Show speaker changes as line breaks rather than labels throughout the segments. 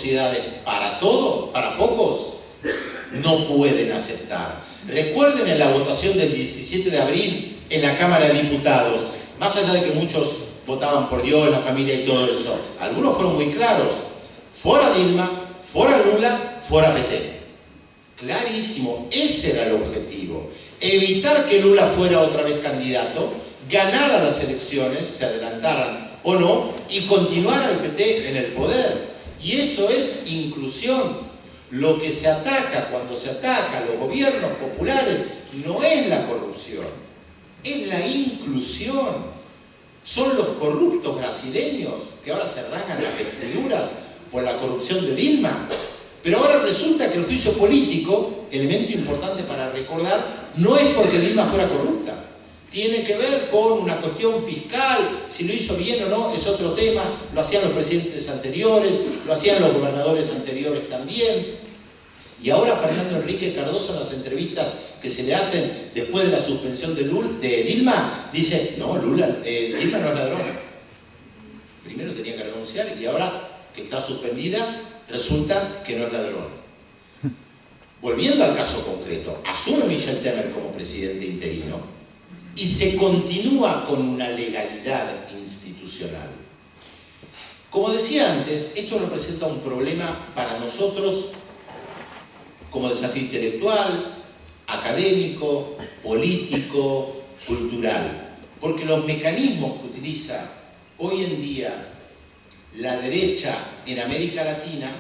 reciprocidades para todo, para pocos, no pueden aceptar. Recuerden en la votación del 17 de abril en la Cámara de Diputados, más allá de que muchos votaban por Dios, la familia y todo eso, algunos fueron muy claros: fuera Dilma, fuera Lula, fuera PT. Clarísimo, ese era el objetivo. Evitar que Lula fuera otra vez candidato, ganara las elecciones, se adelantaran o no, y continuar al PT en el poder. Y eso es inclusión. Lo que se ataca cuando se ataca a los gobiernos populares no es la corrupción, es la inclusión. Son los corruptos brasileños que ahora se arrancan las vestiduras por la corrupción de Dilma. Pero ahora resulta que el juicio político, elemento importante para recordar, no es porque Dilma fuera corrupta. Tiene que ver con una cuestión fiscal, si lo hizo bien o no es otro tema, lo hacían los presidentes anteriores, lo hacían los gobernadores anteriores también. Y ahora Fernando Enrique Cardoso, en las entrevistas que se le hacen después de la suspensión de Dilma, dice: no, Dilma no es ladrona. Primero tenía que renunciar y ahora que está suspendida, resulta que no es ladrona. Volviendo al caso concreto, asume Michel Temer como presidente interino y se continúa con una legalidad institucional. Como decía antes, esto representa un problema para nosotros como desafío intelectual, académico, político, cultural. Porque los mecanismos que utiliza hoy en día la derecha en América Latina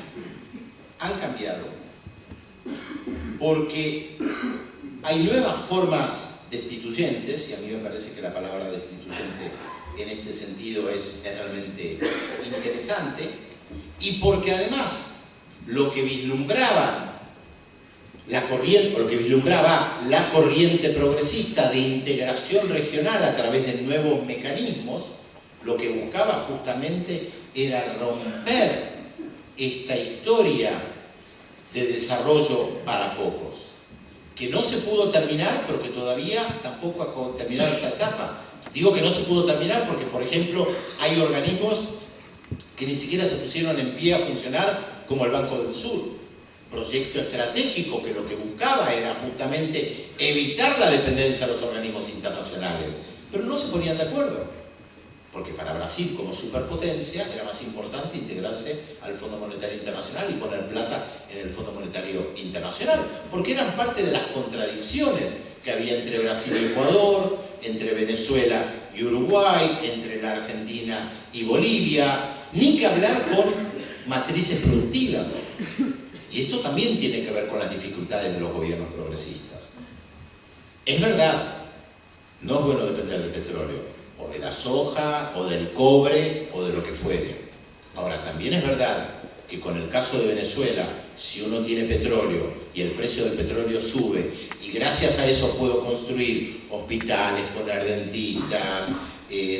han cambiado. Porque hay nuevas formas destituyentes, y a mí me parece que la palabra destituyente en este sentido es realmente interesante, y porque además lo que vislumbraba la corriente progresista de integración regional a través de nuevos mecanismos, lo que buscaba justamente era romper esta historia de desarrollo para pocos, que no se pudo terminar, pero que todavía tampoco ha terminado esta etapa. Digo que no se pudo terminar porque, por ejemplo, hay organismos que ni siquiera se pusieron en pie a funcionar, como el Banco del Sur. Proyecto estratégico que lo que buscaba era justamente evitar la dependencia de los organismos internacionales, pero no se ponían de acuerdo, porque para Brasil como superpotencia era más importante integrarse al Fondo Monetario Internacional y poner plata en el Fondo Monetario Internacional, porque eran parte de las contradicciones que había entre Brasil y Ecuador, entre Venezuela y Uruguay, entre la Argentina y Bolivia, ni que hablar con matrices productivas. Y esto también tiene que ver con las dificultades de los gobiernos progresistas. Es verdad, no es bueno depender del petróleo, o de la soja, o del cobre, o de lo que fuere. Ahora, también es verdad que con el caso de Venezuela, si uno tiene petróleo y el precio del petróleo sube, y gracias a eso puedo construir hospitales, poner dentistas,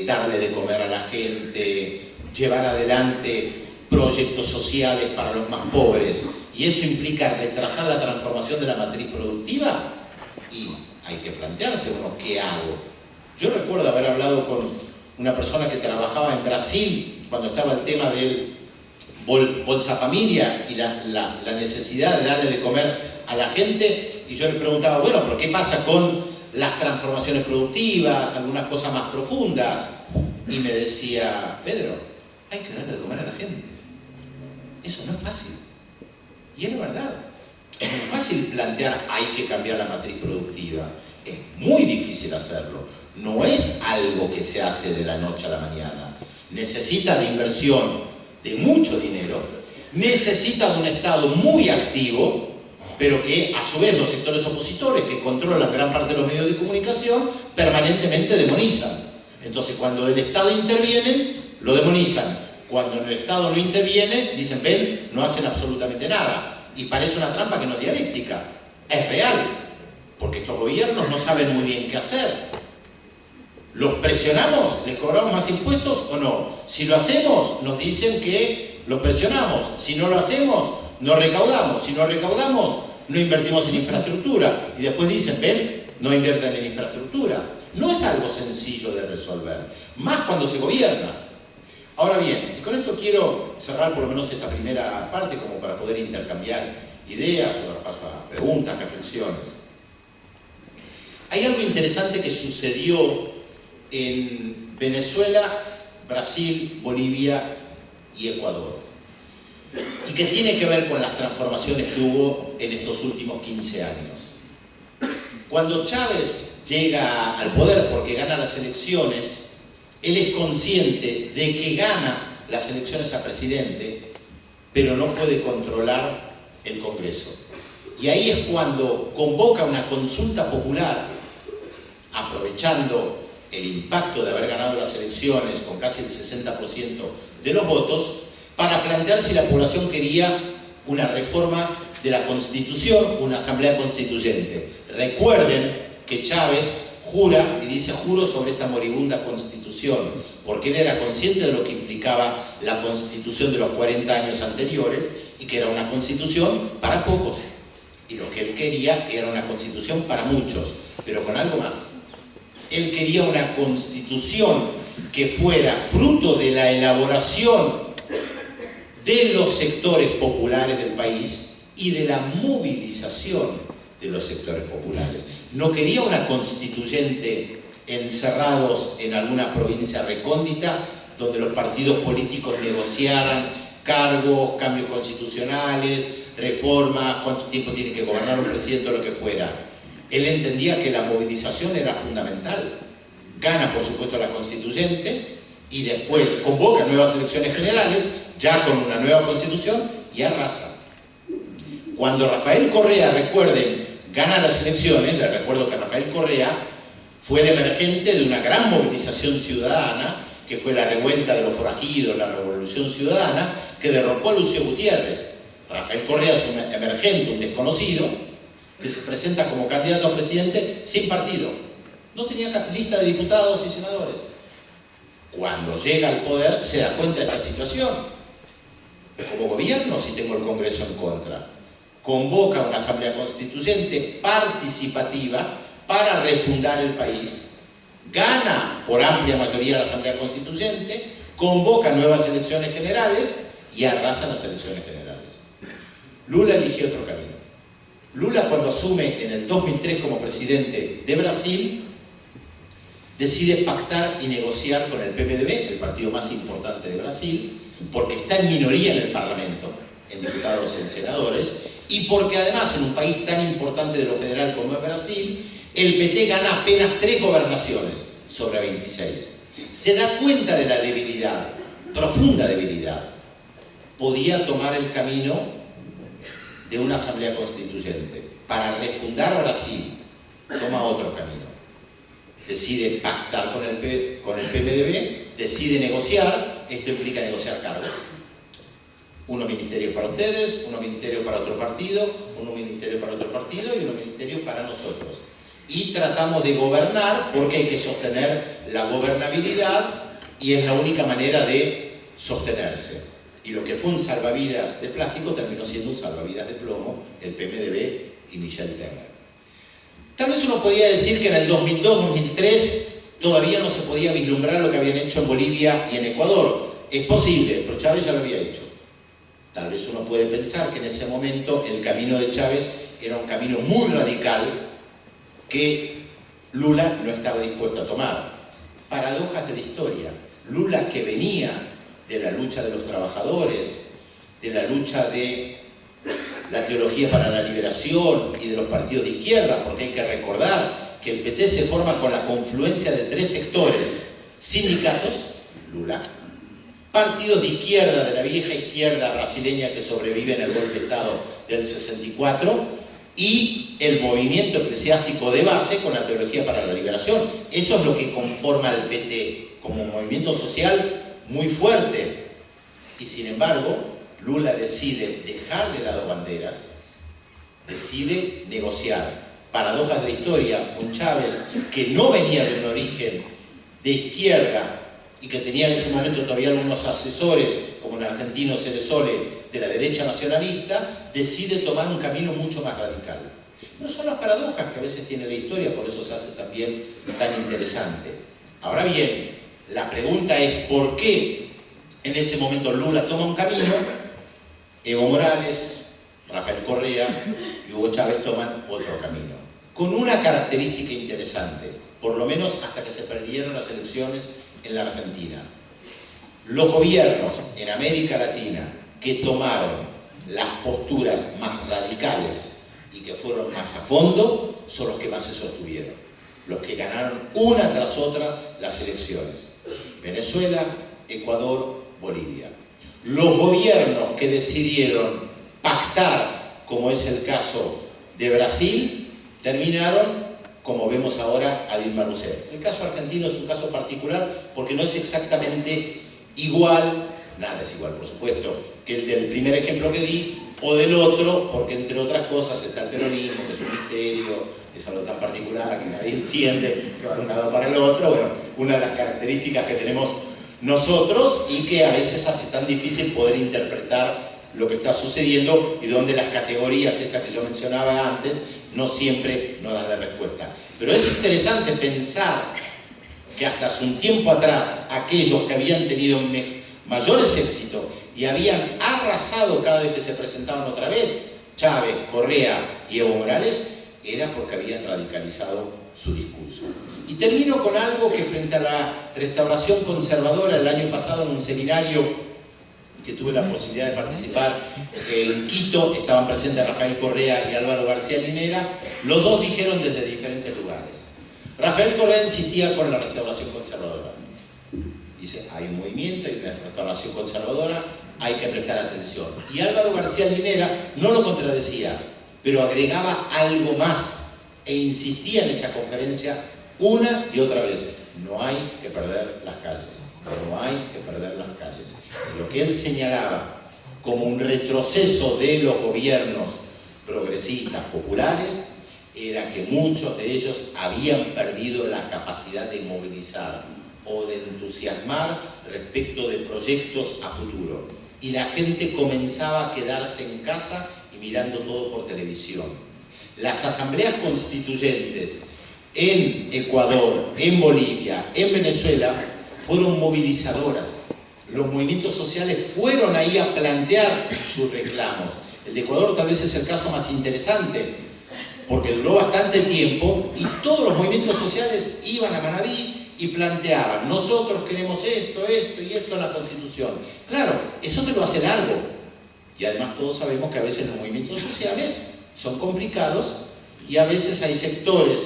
darle de comer a la gente, llevar adelante proyectos sociales para los más pobres, y eso implica retrasar la transformación de la matriz productiva, y hay que plantearse uno, ¿qué hago? Yo recuerdo haber hablado con una persona que trabajaba en Brasil cuando estaba el tema del Bolsa Familia y la necesidad de darle de comer a la gente, y yo le preguntaba, bueno, ¿pero qué pasa con las transformaciones productivas, algunas cosas más profundas? Y me decía: Pedro, hay que darle de comer a la gente. Eso no es fácil. Y es verdad. Es muy fácil plantear hay que cambiar la matriz productiva. Es muy difícil hacerlo. No es algo que se hace de la noche a la mañana. Necesita de inversión de mucho dinero, necesita de un Estado muy activo, pero que a su vez los sectores opositores que controlan gran parte de los medios de comunicación permanentemente demonizan. Entonces cuando el Estado interviene, lo demonizan. Cuando el Estado no interviene, dicen, ven, no hacen absolutamente nada. Y parece una trampa que no es dialéctica. Es real, porque estos gobiernos no saben muy bien qué hacer. ¿Los presionamos? ¿Les cobramos más impuestos o no? Si lo hacemos, nos dicen que los presionamos. Si no lo hacemos, no recaudamos. Si no recaudamos, no invertimos en infraestructura. Y después dicen, ven, no invierten en infraestructura. No es algo sencillo de resolver, más cuando se gobierna. Ahora bien, y con esto quiero cerrar por lo menos esta primera parte como para poder intercambiar ideas o dar paso a preguntas, reflexiones. Hay algo interesante que sucedió en Venezuela, Brasil, Bolivia y Ecuador, y que tiene que ver con las transformaciones que hubo en estos últimos 15 años. Cuando Chávez llega al poder porque gana las elecciones, él es consciente de que gana las elecciones a presidente, pero no puede controlar el Congreso. Y ahí es cuando convoca una consulta popular, aprovechando el impacto de haber ganado las elecciones con casi el 60% de los votos, para plantear si la población quería una reforma de la Constitución, una asamblea constituyente. Recuerden que Chávez jura y dice juro sobre esta moribunda Constitución, porque él era consciente de lo que implicaba la Constitución de los 40 años anteriores y que era una Constitución para pocos. Y lo que él quería era una Constitución para muchos, pero con algo más. Él quería una Constitución que fuera fruto de la elaboración de los sectores populares del país y de la movilización de los sectores populares. No quería una constituyente encerrados en alguna provincia recóndita donde los partidos políticos negociaran cargos, cambios constitucionales, reformas, cuánto tiempo tiene que gobernar un presidente o lo que fuera. Él entendía que la movilización era fundamental. Gana, por supuesto, la constituyente y después convoca nuevas elecciones generales, ya con una nueva constitución, y arrasa. Cuando Rafael Correa, recuerden, gana las elecciones, les recuerdo que Rafael Correa fue el emergente de una gran movilización ciudadana, que fue la revuelta de los forajidos, la revolución ciudadana, que derrocó a Lucio Gutiérrez. Rafael Correa es un emergente, un desconocido, que se presenta como candidato a presidente sin partido. No tenía lista de diputados y senadores. Cuando llega al poder se da cuenta de esta situación. Como gobierno, si tengo el Congreso en contra, convoca una asamblea constituyente participativa para refundar el país, gana por amplia mayoría la asamblea constituyente, convoca nuevas elecciones generales y arrasa las elecciones generales. Lula eligió otro camino. Lula, cuando asume en el 2003 como presidente de Brasil, decide pactar y negociar con el PMDB, el partido más importante de Brasil, porque está en minoría en el Parlamento, en diputados y en senadores, y porque además en un país tan importante de lo federal como es Brasil, el PT gana apenas 3 gobernaciones sobre 26. Se da cuenta de la debilidad, profunda debilidad. Podía tomar el camino de una asamblea constituyente. Para refundar Brasil, toma otro camino. Decide pactar con el PMDB, decide negociar, esto implica negociar cargos. Unos ministerios para ustedes, unos ministerios para otro partido, unos ministerios para otro partido y unos ministerios para nosotros. Y tratamos de gobernar porque hay que sostener la gobernabilidad y es la única manera de sostenerse. Y lo que fue un salvavidas de plástico terminó siendo un salvavidas de plomo, el PMDB y Michel Temer. Tal vez uno podía decir que en el 2002-2003 todavía no se podía vislumbrar lo que habían hecho en Bolivia y en Ecuador. Es posible, pero Chávez ya lo había hecho. Tal vez uno puede pensar que en ese momento el camino de Chávez era un camino muy radical que Lula no estaba dispuesto a tomar. Paradojas de la historia. Lula, que venía de la lucha de los trabajadores, de la lucha de la teología para la liberación y de los partidos de izquierda, porque hay que recordar que el PT se forma con la confluencia de 3 sectores: sindicatos, Lula, partidos de izquierda, de la vieja izquierda brasileña que sobrevive en el golpe de Estado del 64, y el movimiento eclesiástico de base con la teología para la liberación. Eso es lo que conforma al PT como un movimiento social muy fuerte. Y sin embargo, Lula decide dejar de lado banderas, decide negociar. Paradojas de la historia, un Chávez que no venía de un origen de izquierda y que tenía en ese momento todavía algunos asesores, como el argentino Ceresole, de la derecha nacionalista, decide tomar un camino mucho más radical. No son las paradojas que a veces tiene la historia, por eso se hace también tan interesante. Ahora bien, la pregunta es ¿por qué En ese momento Lula toma un camino, Evo Morales, Rafael Correa y Hugo Chávez toman otro camino, con una característica interesante, por lo menos hasta que se perdieron las elecciones en la Argentina. Los gobiernos en América Latina que tomaron las posturas más radicales y que fueron más a fondo son los que más se sostuvieron, los que ganaron una tras otra las elecciones. Venezuela, Ecuador, Bolivia. Los gobiernos que decidieron pactar, como es el caso de Brasil, terminaron, como vemos ahora, a Dilma Rousseff. El caso argentino es un caso particular porque no es exactamente igual, nada es igual por supuesto, que el del primer ejemplo que di, o del otro, porque entre otras cosas está el peronismo, que es un misterio, es algo tan particular que nadie entiende, que va de un lado para el otro. Bueno, una de las características que tenemos nosotros y que a veces hace tan difícil poder interpretar lo que está sucediendo y donde las categorías estas que yo mencionaba antes no siempre nos dan la respuesta. Pero es interesante pensar que hasta hace un tiempo atrás aquellos que habían tenido mayores éxitos y habían arrasado cada vez que se presentaban otra vez, Chávez, Correa y Evo Morales, era porque habían radicalizado su discurso. Y termino con algo que frente a la restauración conservadora el año pasado en un seminario que tuve la posibilidad de participar en Quito, estaban presentes Rafael Correa y Álvaro García Linera, los dos dijeron desde diferentes lugares. Rafael Correa insistía con la restauración conservadora. Dice, hay un movimiento, hay una restauración conservadora, hay que prestar atención. Y Álvaro García Linera no lo contradecía, pero agregaba algo más e insistía en esa conferencia una y otra vez. No hay que perder las calles, no hay que perder las calles. Y lo que él señalaba como un retroceso de los gobiernos progresistas populares era que muchos de ellos habían perdido la capacidad de movilizar o de entusiasmar respecto de proyectos a futuro. Y la gente comenzaba a quedarse en casa y mirando todo por televisión. Las asambleas constituyentes en Ecuador, en Bolivia, en Venezuela, fueron movilizadoras. Los movimientos sociales fueron ahí a plantear sus reclamos. El de Ecuador tal vez es el caso más interesante, porque duró bastante tiempo y todos los movimientos sociales iban a Manabí y planteaban, nosotros queremos esto, esto y esto en la Constitución. Claro, eso te lo hace largo. Y además todos sabemos que a veces los movimientos sociales son complicados y a veces hay sectores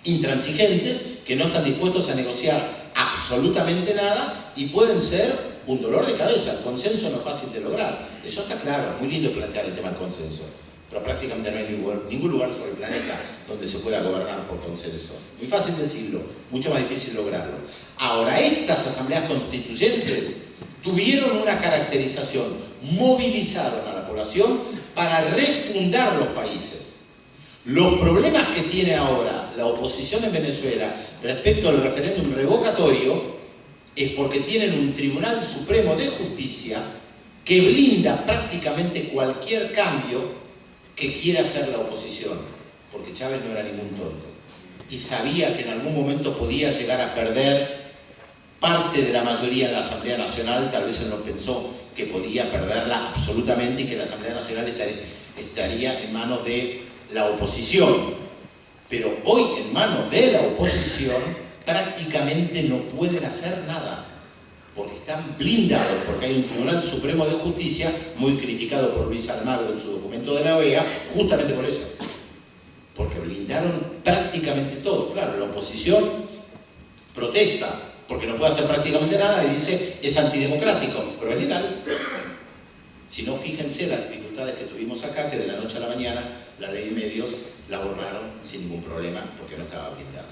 intransigentes que no están dispuestos a negociar absolutamente nada y pueden ser un dolor de cabeza. El consenso no es fácil de lograr. Eso está claro, muy lindo plantear el tema del consenso. Pero prácticamente no hay ningún lugar sobre el planeta donde se pueda gobernar por consenso. Muy fácil decirlo, mucho más difícil lograrlo. Ahora, estas asambleas constituyentes tuvieron una caracterización, movilizaron a la población para refundar los países. Los problemas que tiene ahora la oposición en Venezuela respecto al referéndum revocatorio es porque tienen un Tribunal Supremo de Justicia que blinda prácticamente cualquier cambio que quiera hacer la oposición, porque Chávez no era ningún tonto y sabía que en algún momento podía llegar a perder parte de la mayoría en la Asamblea Nacional. Tal vez él no pensó que podía perderla absolutamente y que la Asamblea Nacional estaría en manos de la oposición, pero hoy en manos de la oposición prácticamente no pueden hacer nada, porque están blindados, porque hay un Tribunal Supremo de Justicia muy criticado por Luis Almagro en su documento de la OEA, justamente por eso, porque blindaron prácticamente todo. Claro, la oposición protesta, porque no puede hacer prácticamente nada y dice es antidemocrático, pero es legal. Si no, fíjense las dificultades que tuvimos acá, que de la noche a la mañana la ley de medios la borraron sin ningún problema porque no estaba blindada.